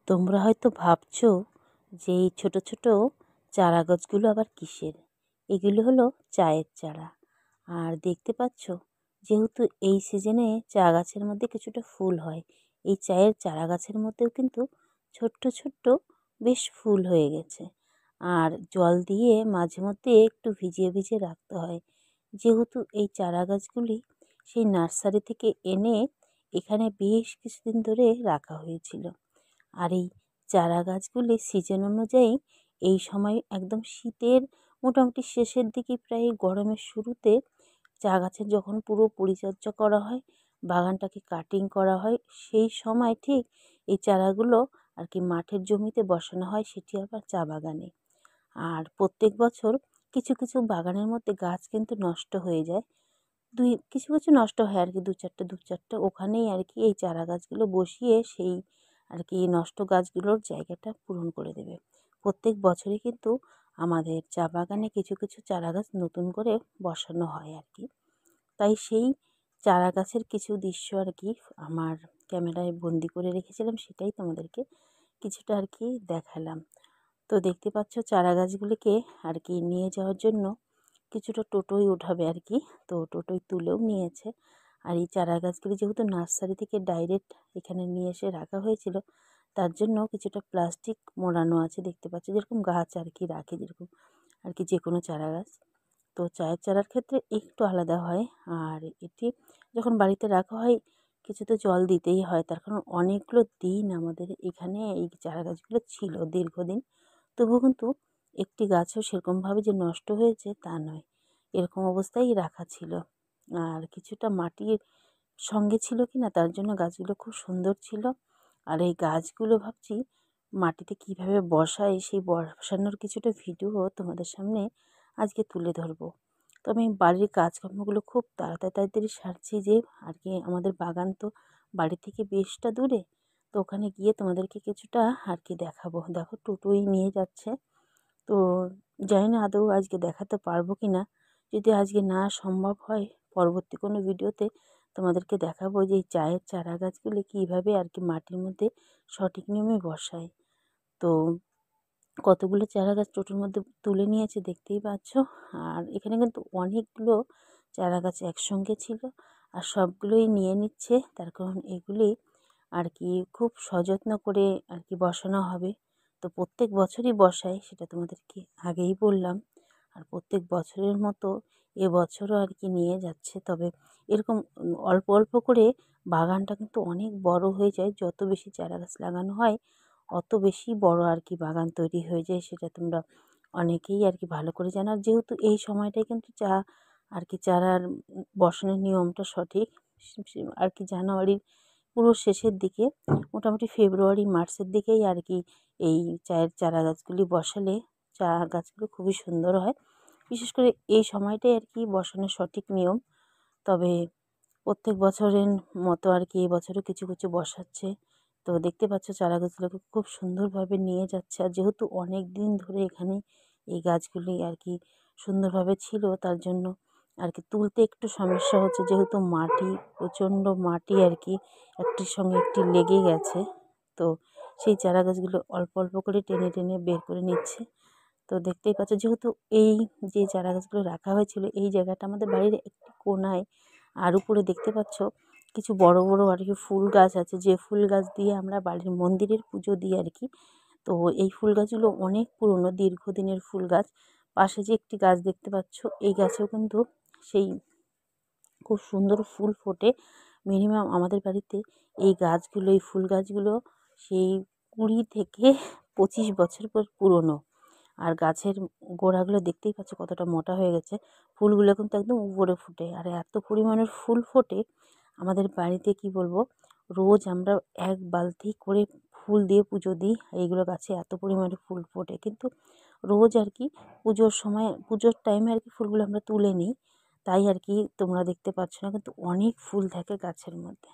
তোমরা হয়তো ভাবছো যে এই ছোট ছোট চারা গাছগুলো আবার কিসের। এগুলো হলো চায়ের চারা। আর দেখতে পাচ্ছ, যেহেতু এই সিজনে চা গাছের মধ্যে কিছুটা ফুল হয়, এই চায়ের চারা গাছের মধ্যেও কিন্তু ছোট্ট ছোট্ট বেশ ফুল হয়ে গেছে। আর জল দিয়ে মাঝে মধ্যে একটু ভিজিয়ে ভিজিয়ে রাখতে হয়, যেহেতু এই চারা গাছগুলি সেই নার্সারি থেকে এনে এখানে বেশ কিছুদিন ধরে রাখা হয়েছিল। আর এই চারা গাছগুলি সিজন অনুযায়ী এই সময় একদম শীতের মোটামুটি শেষের দিকে, প্রায় গরমের শুরুতে চা গাছের যখন পুরো পরিচর্যা করা হয়, বাগানটাকে কাটিং করা হয়, সেই সময় ঠিক এই চারাগুলো আর কি মাঠের জমিতে বসানো হয়, সেটি আবার চা বাগানে। আর প্রত্যেক বছর কিছু কিছু বাগানের মধ্যে গাছ কিন্তু নষ্ট হয়ে যায়, কিছু কিছু নষ্ট হয় আর কি, দু চারটে ওখানেই আর কি এই চারা গাছগুলো বসিয়ে সেই আর কি নষ্ট গাছগুলোর জায়গাটা পূরণ করে দেবে। প্রত্যেক বছরই কিন্তু আমাদের চা বাগানে কিছু কিছু চারা গাছ নতুন করে বসানো হয় আর কি। তাই সেই চারা গাছের কিছু দৃশ্য আর কি আমার ক্যামেরায় বন্দি করে রেখেছিলাম, সেটাই তোমাদেরকে কিছুটা আর কি দেখালাম। তো দেখতে পাচ্ছ চারা গাছগুলিকে আর কি নিয়ে যাওয়ার জন্য কিছুটা টোটোই উঠাবে আর কি, তো টোটোই তুলেও নিয়েছে। আর এই চারা গাছগুলি যেহেতু নার্সারি থেকে ডাইরেক্ট এখানে নিয়ে এসে রাখা হয়েছিল, তার জন্য কিছুটা প্লাস্টিক মোড়ানো আছে, দেখতে পাচ্ছ, যেরকম গাছ আর কি রাখে, যেরকম আর কি যে কোনো চারা গাছ। তো চায়ের চারার ক্ষেত্রে একটু আলাদা হয়। আর এটি যখন বাড়িতে রাখা হয়, কিছু তো জল দিতেই হয়, তার কারণ অনেকগুলো দিন আমাদের এখানে এই চারা গাছগুলো ছিল দীর্ঘদিন। তবুও কিন্তু একটি গাছও সেরকমভাবে যে নষ্ট হয়েছে তা নয়, এরকম অবস্থায় রাখা ছিল। আর কিছুটা মাটির সঙ্গে ছিল কি না, তার জন্য গাছগুলো খুব সুন্দর ছিল। আর এই গাছগুলো ভাবছি মাটিতে কিভাবে বসাই, সেই বসানোর কিছুটা ভিডিও তোমাদের সামনে আজকে তুলে ধরবো। তো আমি বাড়ির কাজকর্মগুলো খুব তাড়াতাড়ি সারছি, যে আর কি আমাদের বাগান তো বাড়ি থেকে বেশটা দূরে। তো ওখানে গিয়ে তোমাদেরকে কিছুটা আর কি দেখাবো। দেখো টোটোই নিয়ে যাচ্ছে, তো জানি না আদৌ আজকে দেখাতে পারবো কি না। যদি আজকে না সম্ভব হয়, পরবর্তী কোনো ভিডিওতে তোমাদেরকে দেখাবো যে এই চায়ের চারা গাছগুলি কীভাবে আর কি মাটির মধ্যে সঠিক নিয়মে বসায়। তো কতগুলো চারা গাছ টোটোর মধ্যে তুলে নিয়েছে দেখতেই পাচ্ছ। আর এখানে কিন্তু অনেকগুলো চারা গাছ একসঙ্গে ছিল, আর সবগুলোই নিয়ে নিচ্ছে, তার কারণ এগুলি আর কি খুব সযত্ন করে আর কি বসানো হবে। তো প্রত্যেক বছরই বসায়, সেটা তোমাদেরকে আগেই বললাম। আর প্রত্যেক বছরের মতো এবছরও আর কি নিয়ে যাচ্ছে। তবে এরকম অল্প অল্প করে বাগানটা কিন্তু অনেক বড় হয়ে যায়, যত বেশি চারা গাছ লাগানো হয় অত বেশি বড় আর কি বাগান তৈরি হয়ে যায়, সেটা তোমরা অনেকেই আর কি ভালো করে জানো। আর যেহেতু এই সময়টাই কিন্তু চা আর কি চারার বসানোর নিয়মটা সঠিক, আর কি জানুয়ারির পুরো শেষের দিকে, মোটামুটি ফেব্রুয়ারি মার্চের দিকেই আর কি এই চায়ের চারা গাছগুলি বসালে চা গাছগুলো খুবই সুন্দর হয়। বিশেষ করে এই সময়টাই আর কি বসানোর সঠিক নিয়ম। তবে প্রত্যেক বছরের মতো আর কি এবছরও কিছু কিছু বসাচ্ছে। তো দেখতে পাচ্ছ চারা গাছগুলোকে খুব সুন্দরভাবে নিয়ে যাচ্ছে। আর যেহেতু অনেক দিন ধরে এখানে এই গাছগুলি আর কি সুন্দরভাবে ছিল, তার জন্য আর কি তুলতে একটু সমস্যা হচ্ছে, যেহেতু মাটি প্রচণ্ড মাটি আর কি একটির সঙ্গে একটি লেগে গেছে। তো সেই চারা গাছগুলো অল্প অল্প করে টেনে টেনে বের করে নিচ্ছে। তো দেখতেই পাচ্ছ, যেহেতু এই যে চারা গাছগুলো রাখা হয়েছিল এই জায়গাটা আমাদের বাড়ির একটি কোনায়। আর উপরে দেখতে পাচ্ছ কিছু বড় বড় আর কি ফুল গাছ আছে, যে ফুল গাছ দিয়ে আমরা বাড়ির মন্দিরের পুজো দিই আর কি। তো এই ফুল গাছগুলো অনেক পুরনো, দীর্ঘদিনের ফুল গাছ। পাশে যে একটি গাছ দেখতে পাচ্ছ, এই গাছেও কিন্তু সেই খুব সুন্দর ফুল ফোটে। মিনিমাম আমাদের বাড়িতে এই গাছগুলো, এই ফুল গাছগুলো সেই 20 থেকে 25 বছর পর পুরনো। আর গাছের গোড়াগুলো দেখতেই পাচ্ছ কতটা মোটা হয়ে গেছে। ফুলগুলো কিন্তু একদম উপরে ফোটে, আর এত পরিমাণের ফুল ফোটে আমাদের বাড়িতে, কি বলবো, রোজ আমরা 1 বালতি করে ফুল দিয়ে পুজো দিই। এইগুলো গাছে এত পরিমাণে ফুল ফোটে, কিন্তু রোজ আর কি পুজোর সময়, পুজোর টাইমে আর কি ফুলগুলো আমরা তুলে নিই। তাই আর কি তোমরা দেখতে পাচ্ছ না, কিন্তু অনেক ফুল থাকে গাছের মধ্যে।